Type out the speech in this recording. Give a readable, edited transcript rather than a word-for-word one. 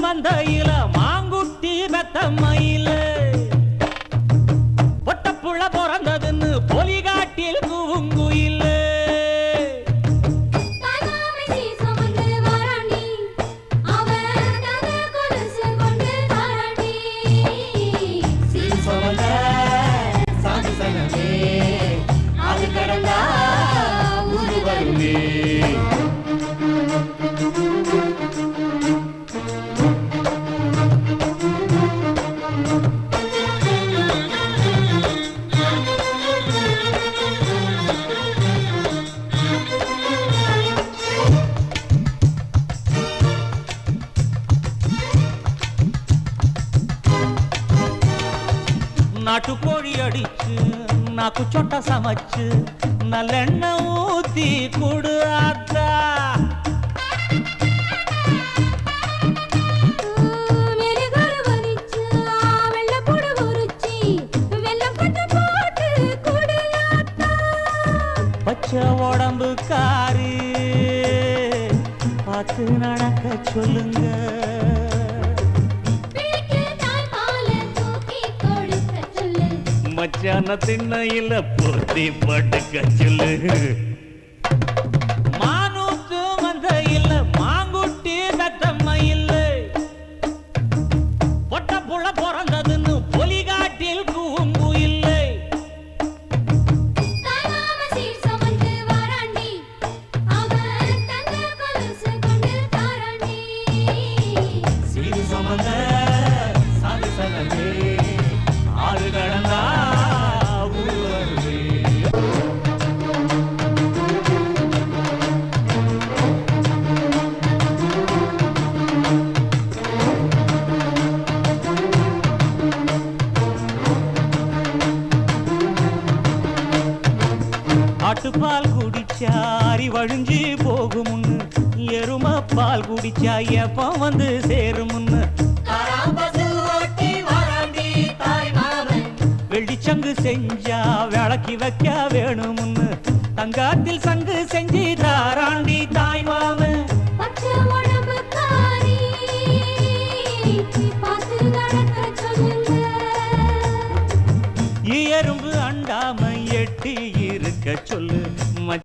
மந்தையில மாங்குட்டி பெத்தம்மையில பொட்டப்புள்ள பிறந்ததுன்னு பொலிகாட்டில் கூவுங்குயில நாட்டுக்கோழி அடிச்சு நாக்கு சொட்ட சமைச்சு நல்லெண்ணெய் ஊத்தி குடு ஆத்தா பச்சை உடம்பு காரி பார்த்து நடக்க சொல்லுங்க மச்சான திண்ணையில பொத்தி படுக்க சொல்லு மானூத்து மந்தையில மாங்குட்டி பெத்தம்மையில பொட்ட புள்ள பிறந்ததுன்னு பொலிகாட்டில் கூவுங்குயில்லை சீரு சமந்த சாமி சனமே ஆறு கடந்தா ஆட்டுப்பால் குடிச்சா அறிவழிஞ்சு போகுமுன்னு எரும பால் குடிச்சா எப்ப வந்து சேருமுன்னு வெள்ளிச்சங்கு செஞ்சா விளக்கி வைக்க வேணுமுன்னு தங்காத்தில் சங்கு செஞ்சு தாராண்டி தாய் மாமன் எறும்பு அண்டாம எட்டி இருக்க சொல்லு